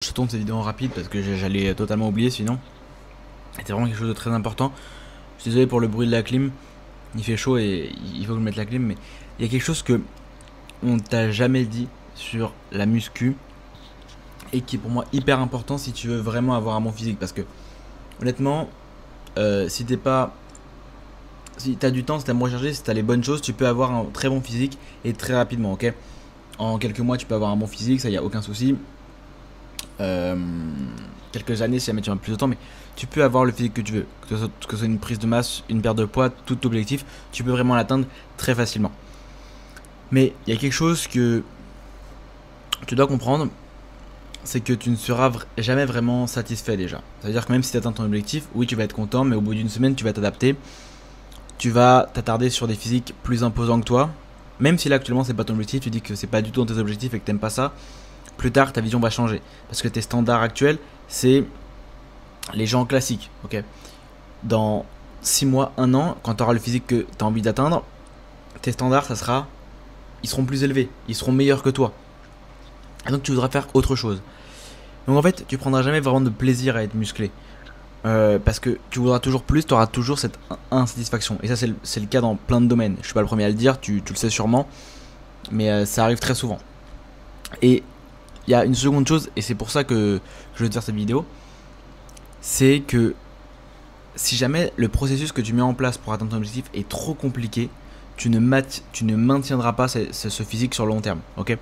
Je tourne cette vidéo en rapide parce que j'allais totalement oublier sinon. C'était vraiment quelque chose de très important. Je suis désolé pour le bruit de la clim. Il fait chaud et il faut que je mette la clim. Mais il y a quelque chose que on t'a jamais dit sur la muscu et qui est pour moi hyper important si tu veux vraiment avoir un bon physique. Parce que honnêtement, si t'es pas... Si t'as du temps, si t'as moins chargé, si t'as les bonnes choses, tu peux avoir un très bon physique et très rapidement, ok. En quelques mois, tu peux avoir un bon physique, ça y a aucun souci. Quelques années si jamais tu as plus de temps, mais tu peux avoir le physique que tu veux, que ce soit une prise de masse, une perte de poids, tout objectif, tu peux vraiment l'atteindre très facilement. Mais il y a quelque chose que tu dois comprendre, c'est que tu ne seras jamais vraiment satisfait déjà. Ça veut dire que même si tu atteins ton objectif, oui tu vas être content, mais au bout d'une semaine tu vas t'adapter, tu vas t'attarder sur des physiques plus imposants que toi, même si là actuellement c'est pas ton objectif, tu dis que c'est pas du tout dans tes objectifs et que t'aimes pas ça. Plus tard, ta vision va changer. Parce que tes standards actuels, c'est les gens classiques. Ok. Dans 6 mois, 1 an, quand tu auras le physique que tu as envie d'atteindre, tes standards, ils seront plus élevés. Ils seront meilleurs que toi. Et donc, tu voudras faire autre chose. Donc, en fait, tu prendras jamais vraiment de plaisir à être musclé. Parce que tu voudras toujours plus, tu auras toujours cette insatisfaction. Et ça, c'est le cas dans plein de domaines. Je suis pas le premier à le dire, tu le sais sûrement. Mais ça arrive très souvent. Et il y a une seconde chose, et c'est pour ça que je veux te faire cette vidéo, c'est que si jamais le processus que tu mets en place pour atteindre ton objectif est trop compliqué, tu ne maintiendras pas ce physique sur le long terme. Ok.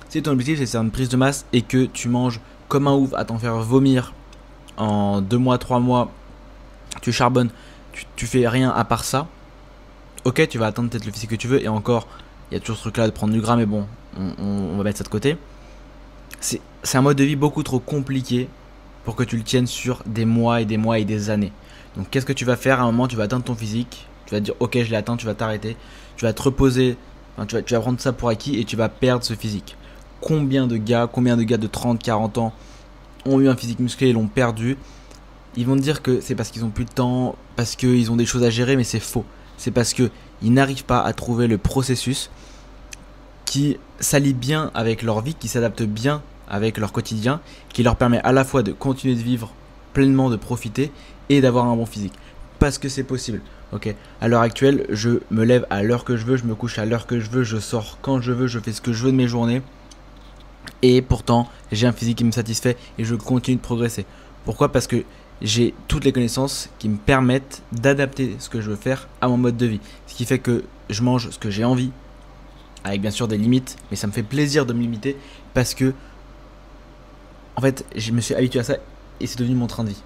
Si ton objectif c'est une prise de masse et que tu manges comme un ouf à t'en faire vomir en 2 mois, 3 mois, tu charbonnes, tu fais rien à part ça, ok, tu vas atteindre peut-être le physique que tu veux, et encore, il y a toujours ce truc là de prendre du gras, mais bon, on va mettre ça de côté. C'est un mode de vie beaucoup trop compliqué pour que tu le tiennes sur des mois et des mois et des années. Donc qu'est-ce que tu vas faire? À un moment tu vas atteindre ton physique, tu vas te dire ok je l'ai atteint, tu vas t'arrêter, tu vas te reposer, enfin, tu vas prendre ça pour acquis et tu vas perdre ce physique. Combien de gars de 30, 40 ans ont eu un physique musclé et l'ont perdu? Ils vont te dire que c'est parce qu'ils ont plus de temps, parce qu'ils ont des choses à gérer, mais c'est faux. C'est parce qu'ils n'arrivent pas à trouver le processus qui s'allie bien avec leur vie, qui s'adapte bien avec leur quotidien, qui leur permet à la fois de continuer de vivre pleinement, de profiter et d'avoir un bon physique. Parce que c'est possible. Ok. À l'heure actuelle, je me lève à l'heure que je veux, je me couche à l'heure que je veux, je sors quand je veux, je fais ce que je veux de mes journées. Et pourtant, j'ai un physique qui me satisfait et je continue de progresser. Pourquoi? Parce que j'ai toutes les connaissances qui me permettent d'adapter ce que je veux faire à mon mode de vie. Ce qui fait que je mange ce que j'ai envie, avec bien sûr des limites, mais ça me fait plaisir de me limiter parce que en fait je me suis habitué à ça et c'est devenu mon train de vie.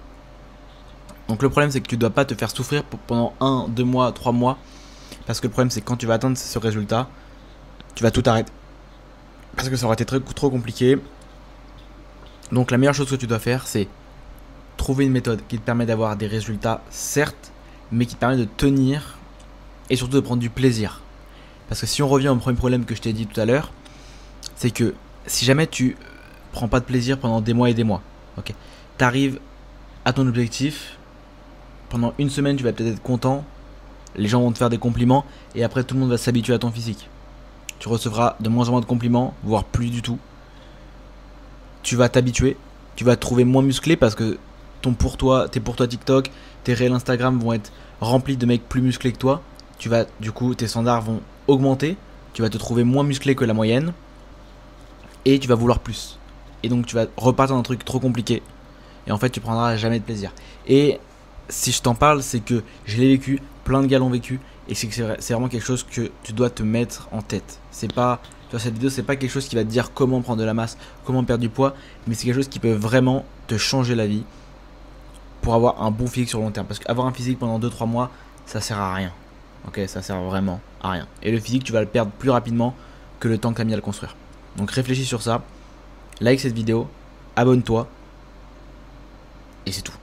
Donc le problème c'est que tu dois pas te faire souffrir pendant 1, 2 mois, 3 mois, parce que le problème c'est que quand tu vas atteindre ce résultat, tu vas tout arrêter parce que ça aurait été trop compliqué. Donc la meilleure chose que tu dois faire, c'est trouver une méthode qui te permet d'avoir des résultats certes, mais qui te permet de tenir et surtout de prendre du plaisir. Parce que si on revient au premier problème que je t'ai dit tout à l'heure, c'est que si jamais tu prends pas de plaisir pendant des mois et des mois, ok, t'arrives à ton objectif, pendant une semaine tu vas peut-être être content, les gens vont te faire des compliments et après tout le monde va s'habituer à ton physique. Tu recevras de moins en moins de compliments, voire plus du tout. Tu vas t'habituer, tu vas te trouver moins musclé parce que tes pour toi TikTok, tes réels Instagram vont être remplis de mecs plus musclés que toi. Du coup, tes standards vont augmenter, tu vas te trouver moins musclé que la moyenne et tu vas vouloir plus. Et donc tu vas repartir dans un truc trop compliqué et en fait tu prendras jamais de plaisir. Et si je t'en parle, c'est que je l'ai vécu, plein de gars l'ont vécu et c'est vraiment quelque chose que tu dois te mettre en tête. C'est pas, sur cette vidéo, c'est pas quelque chose qui va te dire comment prendre de la masse, comment perdre du poids, mais c'est quelque chose qui peut vraiment te changer la vie pour avoir un bon physique sur le long terme. Parce qu'avoir un physique pendant 2-3 mois, ça sert à rien. Ok, ça sert vraiment à rien. Et le physique, tu vas le perdre plus rapidement que le temps que tu as mis à le construire. Donc réfléchis sur ça, like cette vidéo, abonne-toi, et c'est tout.